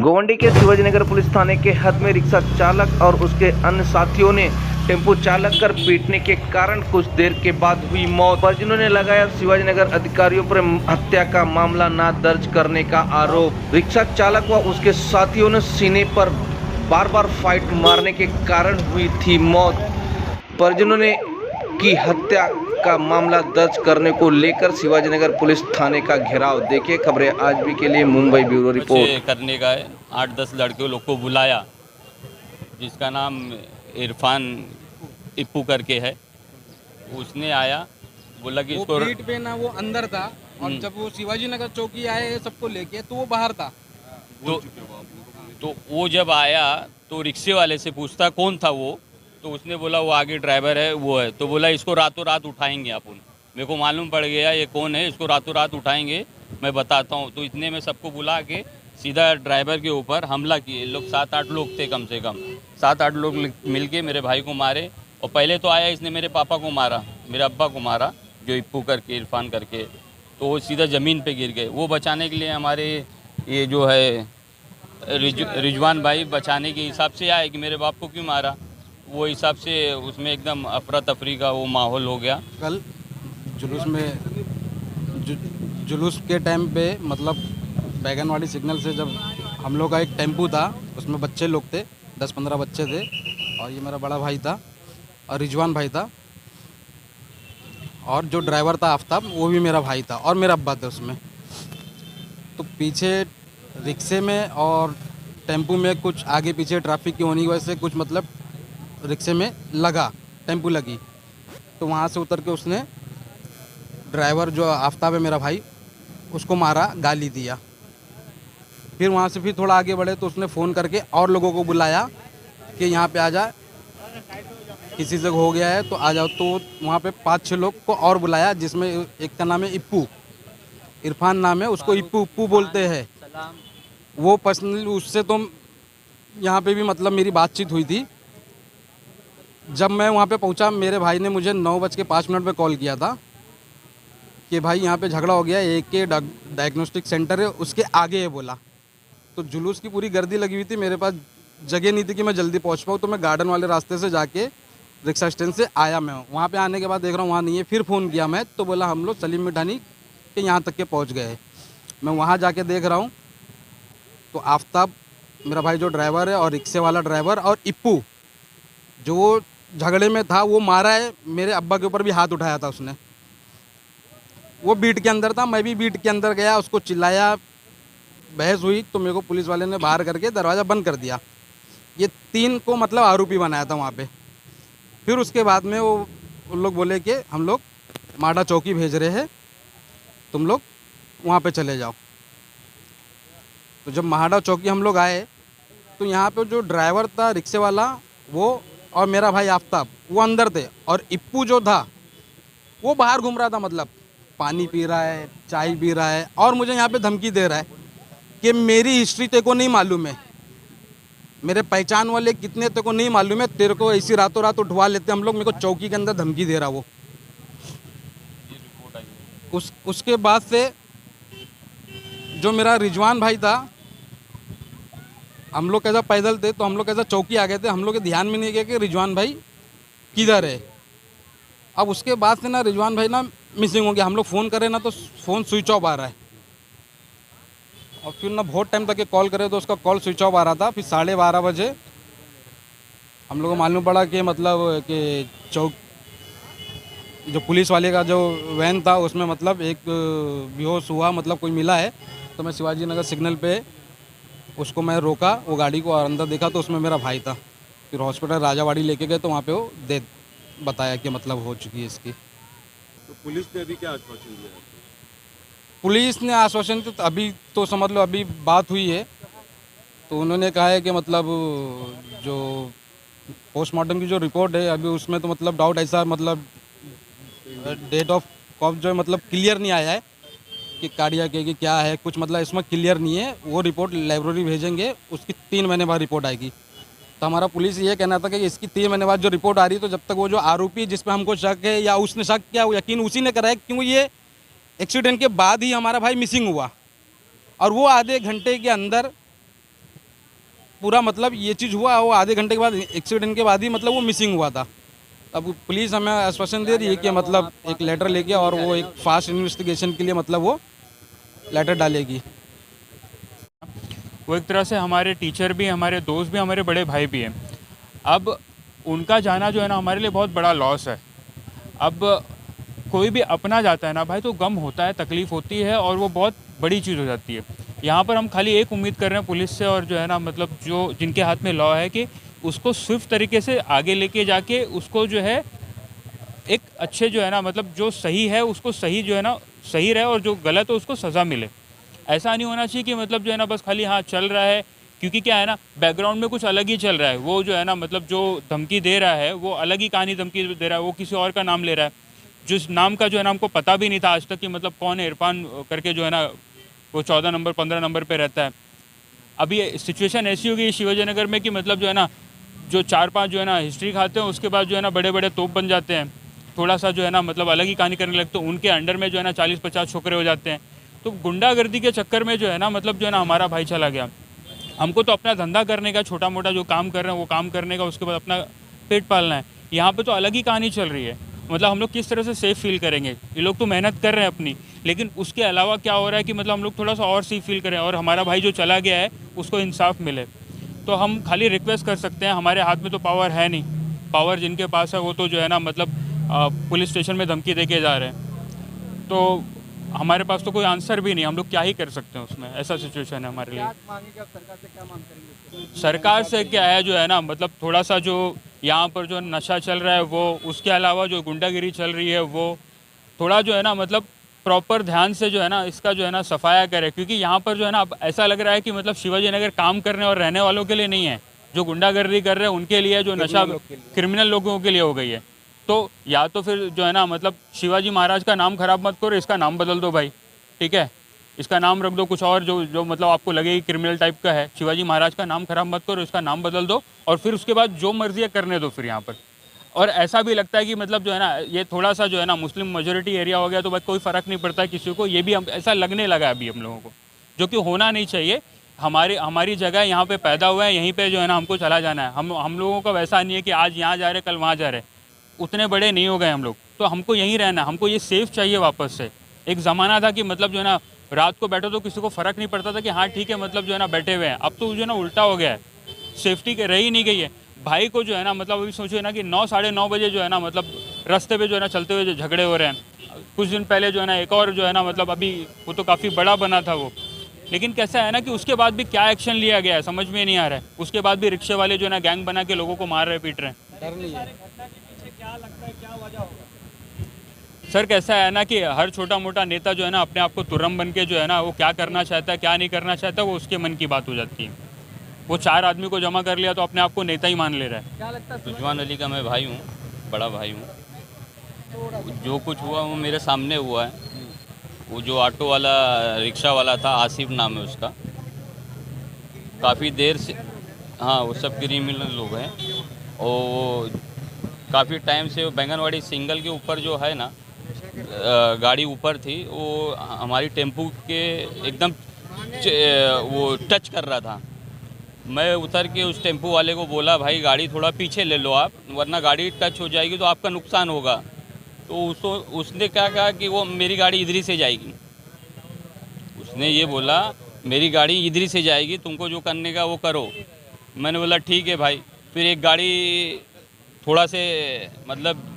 गोवंडी के शिवाजीनगर पुलिस थाने के हद में रिक्शा चालक और उसके अन्य साथियों ने टेम्पो चालक कर पीटने के कारण कुछ देर के बाद हुई मौत। परिजनों ने लगाया शिवाजीनगर अधिकारियों पर हत्या का मामला न दर्ज करने का आरोप। रिक्शा चालक व उसके साथियों ने सीने पर बार बार फाइट मारने के कारण हुई थी मौत। परिजनों ने की हत्या का मामला दर्ज करने को लेकर शिवाजीनगर पुलिस थाने का घेराव। देखिए खबरें आज भी के लिए मुंबई ब्यूरो रिपोर्ट। करने का है 8-10 लड़के लोग को बुलाया, जिसका नाम इरफान इप्पू करके है। उसने आया, बोला कि इसको गेट पे ना वो अंदर था और जब वो शिवाजी नगर चौकी आए सबको लेके तो वो बाहर था। तो वो जब आया तो रिक्शे वाले से पूछता कौन था वो, तो उसने बोला वो आगे ड्राइवर है वो है। तो बोला इसको रातों रात उठाएंगे अपन। मेरे को मालूम पड़ गया ये कौन है, इसको रातों रात उठाएंगे, मैं बताता हूँ। तो इतने में सबको बुला के सीधा ड्राइवर के ऊपर हमला किए। लोग 7-8 लोग थे, कम से कम 7-8 लोग मिलके मेरे भाई को मारे। और पहले तो आया इसने मेरे पापा को मारा, मेरे अब्बा को मारा, जो इप्पू करके इरफान करके। तो वो सीधा ज़मीन पे गिर गए। वो बचाने के लिए हमारे ये जो है रिजवान भाई बचाने के हिसाब से आए कि मेरे बाप को क्यों मारा। वो हिसाब से उसमें एकदम अफरा तफरी का वो माहौल हो गया। कल जुलूस के टाइम पे मतलब बैगनवाड़ी सिग्नल से जब हम लोग का एक टेम्पू था, उसमें बच्चे लोग थे, 10-15 बच्चे थे और ये मेरा बड़ा भाई था और रिजवान भाई था और जो ड्राइवर था आफ्ताब वो भी मेरा भाई था और मेरा अब्बा था उसमें। तो पीछे रिक्शे में और टेम्पू में कुछ आगे पीछे ट्रैफिक की होने की वजह से कुछ मतलब रिक्शे में लगा, टेम्पू लगी। तो वहाँ से उतर के उसने ड्राइवर जो आफ्ताब है मेरा भाई उसको मारा, गाली दिया। फिर वहाँ से फिर थोड़ा आगे बढ़े तो उसने फ़ोन करके और लोगों को बुलाया कि यहाँ पे आ जा, किसी से हो गया है तो आ जाओ। तो वहाँ पे 5-6 लोग को और बुलाया, जिसमें एक का नाम है इप्पू, इरफान नाम है, उसको इप्पू बोलते हैं। वो पर्सनली उससे तो यहाँ पे भी मतलब मेरी बातचीत हुई थी। जब मैं वहाँ पे पहुँचा मेरे भाई ने मुझे 9:05 पे कॉल किया था कि भाई यहाँ पे झगड़ा हो गया, AK डायग्नोस्टिक सेंटर है उसके आगे है बोला। तो जुलूस की पूरी गर्दी लगी हुई थी, मेरे पास जगह नहीं थी कि मैं जल्दी पहुँच पाऊँ। तो मैं गार्डन वाले रास्ते से जाके रिक्शा स्टैंड से आया। मैं वहाँ पे आने के बाद देख रहा हूँ वहाँ नहीं है। फिर फ़ोन किया मैं तो बोला हम लोग सलीम मिठानी के यहाँ तक के पहुँच गए। मैं वहाँ जाके देख रहा हूँ तो आफ्ताब मेरा भाई जो ड्राइवर है और रिक्शे वाला ड्राइवर और इप्पू जो झगड़े में था वो मारा है। मेरे अब्बा के ऊपर भी हाथ उठाया था उसने। वो बीट के अंदर था, मैं भी बीट के अंदर गया, उसको चिल्लाया, बहस हुई तो मेरे को पुलिस वाले ने बाहर करके दरवाज़ा बंद कर दिया। ये 3 को मतलब आरोपी बनाया था वहाँ पे। फिर उसके बाद में वो उन लोग बोले कि हम लोग माडा चौकी भेज रहे हैं, तुम लोग वहाँ पे चले जाओ। तो जब महाड़ा चौकी हम लोग आए तो यहाँ पे जो ड्राइवर था रिक्शे वाला वो और मेरा भाई आफ्ताब वो अंदर थे और इप्पू जो था वो बाहर घूम रहा था, मतलब पानी पी रहा है, चाय पी रहा है और मुझे यहाँ पे धमकी दे रहा है कि मेरी हिस्ट्री तेरे को नहीं मालूम है, मेरे पहचान वाले कितने तेरे को नहीं मालूम है, तेरे को ऐसी रातों रात उठवा लेते हम लोग। मेरे को चौकी के अंदर धमकी दे रहा वो। उसके बाद से जो मेरा रिजवान भाई था, हम लोग कैसा पैदल थे तो हम लोग कैसा चौकी आ गए थे, हम लोग के ध्यान में नहीं गया कि रिजवान भाई किधर है। अब उसके बाद से ना रिजवान भाई ना मिसिंग हो गया। हम लोग फ़ोन करें ना तो फ़ोन स्विच ऑफ आ रहा है और फिर ना बहुत टाइम तक कॉल करे तो उसका कॉल स्विच ऑफ आ रहा था। फिर 12:30 बजे हम लोग को मालूम पड़ा कि मतलब कि जो पुलिस वाले का जो वैन था उसमें मतलब एक बेहोश हुआ, मतलब कोई मिला है। तो मैं शिवाजी नगर सिग्नल पे उसको मैं रोका, वो गाड़ी को, और अंदर देखा तो उसमें मेरा भाई था। फिर हॉस्पिटल राजावाड़ी लेके गए तो वहाँ पे वो डेथ बताया कि मतलब हो चुकी है इसकी। तो पुलिस ने अभी क्या आश्वासन दिया है? पुलिस ने आश्वासन तो अभी तो समझ लो अभी बात हुई है तो उन्होंने कहा है कि मतलब जो पोस्टमार्टम की जो रिपोर्ट है अभी उसमें तो मतलब डाउट ऐसा, मतलब डेट ऑफ कॉप जो है मतलब क्लियर नहीं आया है कि कार्डियक के कि क्या है, कुछ मतलब इसमें क्लियर नहीं है। वो रिपोर्ट लाइब्रेरी भेजेंगे, उसकी 3 महीने बाद रिपोर्ट आएगी। तो हमारा पुलिस ये कहना था कि इसकी 3 महीने बाद जो रिपोर्ट आ रही है तो जब तक वो जो आरोपी जिस पे हमको शक है या उसने शक किया वो यकीन उसी ने करा है, क्योंकि ये एक्सीडेंट के बाद ही हमारा भाई मिसिंग हुआ और वो आधे घंटे के अंदर पूरा मतलब ये चीज़ हुआ, वो आधे घंटे के बाद एक्सीडेंट के बाद ही मतलब वो मिसिंग हुआ था। अब पुलिस हमें आश्वासन दे रही है कि मतलब एक लेटर लेके और वो एक फास्ट इन्वेस्टिगेशन के लिए मतलब वो लेटर डालेगी। वो एक तरह से हमारे टीचर भी, हमारे दोस्त भी, हमारे बड़े भाई भी हैं। अब उनका जाना जो है ना हमारे लिए बहुत बड़ा लॉस है। अब कोई भी अपना जाता है ना भाई तो गम होता है, तकलीफ़ होती है और वो बहुत बड़ी चीज़ हो जाती है। यहाँ पर हम खाली एक उम्मीद कर रहे हैं पुलिस से और जो है ना मतलब जो जिनके हाथ में लॉ है कि उसको स्विफ्ट तरीके से आगे लेके जाके उसको जो है एक अच्छे जो है ना मतलब जो सही है उसको सही जो है ना सही रहे और जो गलत है उसको सज़ा मिले। ऐसा नहीं होना चाहिए कि मतलब जो है ना बस खाली हाँ चल रहा है, क्योंकि क्या है ना बैकग्राउंड में कुछ अलग ही चल रहा है। वो जो है ना मतलब जो धमकी दे रहा है वो अलग ही कहानी धमकी दे रहा है, वो किसी और का नाम ले रहा है जिस नाम का जो है ना हमको पता भी नहीं था आज तक कि मतलब कौन है। इरफान करके जो है ना वो 14 नंबर 15 नंबर पे रहता है। अभी सिचुएशन ऐसी हो गई शिवाजी नगर में कि मतलब जो है ना जो 4-5 जो है ना हिस्ट्री खाते हैं उसके बाद जो है ना बड़े बड़े तोप बन जाते हैं, थोड़ा सा जो है ना मतलब अलग ही कहानी करने लगते हैं, उनके अंडर में जो है ना 40-50 छोकरे हो जाते हैं। तो गुंडागर्दी के चक्कर में जो है ना मतलब जो है ना हमारा भाई चला गया। हमको तो अपना धंधा करने का, छोटा मोटा जो काम कर रहे हैं वो काम करने का, उसके बाद अपना पेट पालना है। यहाँ पे तो अलग ही कहानी चल रही है। मतलब हम लोग किस तरह से सेफ फील करेंगे? ये लोग तो मेहनत कर रहे हैं अपनी, लेकिन उसके अलावा क्या हो रहा है कि मतलब हम लोग थोड़ा सा और सेफ फील करें और हमारा भाई जो चला गया है उसको इंसाफ मिले। तो हम खाली रिक्वेस्ट कर सकते हैं, हमारे हाथ में तो पावर है नहीं। पावर जिनके पास है वो तो जो है ना मतलब पुलिस स्टेशन में धमकी दे के जा रहे हैं। तो हमारे पास तो कोई आंसर भी नहीं, हम लोग क्या ही कर सकते हैं उसमें, ऐसा सिचुएशन है हमारे लिए। सरकार से क्या है जो है ना मतलब थोड़ा सा जो यहाँ पर जो नशा चल रहा है वो, उसके अलावा जो गुंडागिरी चल रही है वो थोड़ा जो है ना मतलब प्रॉपर ध्यान से जो है ना इसका जो है ना सफाया करे। क्योंकि यहाँ पर जो है ना अब ऐसा लग रहा है कि मतलब शिवाजी नगर काम करने और रहने वालों के लिए नहीं है, जो गुंडागर्दी कर रहे हैं उनके लिए, जो नशा क्रिमिनल लोगों के लिए हो गई है। तो या तो फिर जो है ना मतलब शिवाजी महाराज का नाम खराब मत करो, इसका नाम बदल दो भाई, ठीक है? इसका नाम रख दो कुछ और जो मतलब आपको लगे क्रिमिनल टाइप का है। शिवाजी महाराज का नाम खराब मत करो, इसका नाम बदल दो और फिर उसके बाद जो मर्जी है करने दो फिर यहाँ पर। और ऐसा भी लगता है कि मतलब जो है ना ये थोड़ा सा जो है ना मुस्लिम मेजोरिटी एरिया हो गया तो भाई कोई फ़र्क नहीं पड़ता किसी को, ये भी हम ऐसा लगने लगा अभी हम लोगों को, जो कि होना नहीं चाहिए। हमारी जगह यहाँ पे पैदा हुआ है, यहीं पे जो है ना हमको चला जाना है। हम लोगों का वैसा नहीं है कि आज यहाँ जा रहे कल वहाँ जा रहे, उतने बड़े नहीं हो गए हम लोग, तो हमको यहीं रहना, हमको ये सेफ़ चाहिए वापस से। एक ज़माना था कि मतलब जो है ना रात को बैठो तो किसी को फ़र्क नहीं पड़ता था कि हाँ ठीक है मतलब जो है ना बैठे हुए हैं। अब तो जो है ना उल्टा हो गया है, सेफ्टी के रही नहीं गई है। भाई को जो है ना मतलब अभी सोचिए ना कि 9 साढ़े 9 बजे जो है ना मतलब रास्ते पे जो है ना चलते हुए जो झगड़े हो रहे हैं। कुछ दिन पहले जो है ना एक और जो है ना मतलब अभी वो तो काफ़ी बड़ा बना था वो, लेकिन कैसा है ना कि उसके बाद भी क्या एक्शन लिया गया है समझ में नहीं आ रहा है। उसके बाद भी रिक्शे वाले जो है ना गैंग बना के लोगों को मार रहे पीट रहे हैं। डर नहीं है। सर कैसा है ना कि हर छोटा मोटा नेता जो है ना अपने आप को तुर्रम बन के जो है ना वो क्या करना चाहता है क्या नहीं करना चाहता वो उसके मन की बात हो जाती है। वो 4 आदमी को जमा कर लिया तो अपने आप को नेता ही मान ले रहा है। क्या लगता है? रुजवान अली का मैं भाई हूँ, बड़ा भाई हूँ। जो कुछ हुआ वो मेरे सामने हुआ है। वो जो ऑटो वाला रिक्शा वाला था, आसिफ नाम है उसका, काफ़ी देर से, हाँ वो सब क्रिमिनल लोग हैं और काफ़ी टाइम से बैंगनवाड़ी सिंगल के ऊपर जो है ना गाड़ी ऊपर थी, वो हमारी टेम्पू के एकदम वो टच कर रहा था। मैं उतर के उस टेम्पू वाले को बोला भाई गाड़ी थोड़ा पीछे ले लो आप, वरना गाड़ी टच हो जाएगी तो आपका नुकसान होगा। तो उसने क्या कहा कि वो मेरी गाड़ी इधर ही से जाएगी। उसने ये बोला मेरी गाड़ी इधर ही से जाएगी, तुमको जो करने का वो करो। मैंने बोला ठीक है भाई। फिर एक गाड़ी थोड़ा से मतलब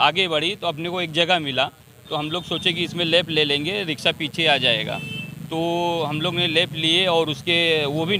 आगे बढ़ी तो अपने को एक जगह मिला, तो हम लोग सोचे कि इसमें लेफ्ट ले लेंगे, रिक्शा पीछे आ जाएगा। तो हम लोग ने लेफ्ट लिए और उसके वो भी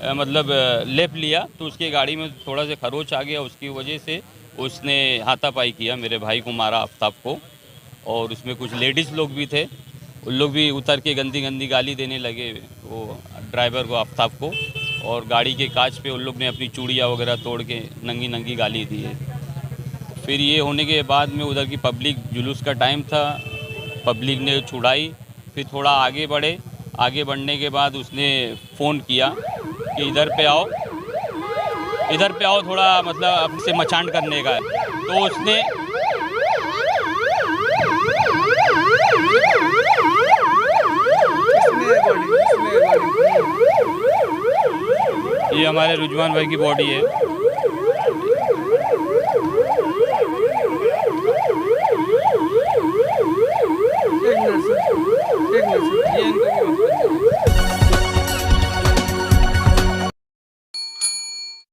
मतलब लेफ्ट लिया तो उसकी गाड़ी में थोड़ा सा खरोच आ गया, उसकी वजह से उसने हाथापाई किया, मेरे भाई को मारा आफ्ताब को। और उसमें कुछ लेडीज़ लोग भी थे, उन लोग भी उतर के गंदी गंदी गाली देने लगे वो ड्राइवर को, आफ्ताब को। और गाड़ी के कांच पे उन लोग ने अपनी चूड़ियाँ वगैरह तोड़ के नंगी नंगी गाली दी है। फिर ये होने के बाद में उधर की पब्लिक, जुलूस का टाइम था, पब्लिक ने छुड़ाई। फिर थोड़ा आगे बढ़े, आगे बढ़ने के बाद उसने फ़ोन किया कि इधर पे आओ थोड़ा मतलब अपने मचान करने का है। तो उसने ये हमारे रुजवान भाई की बॉडी है।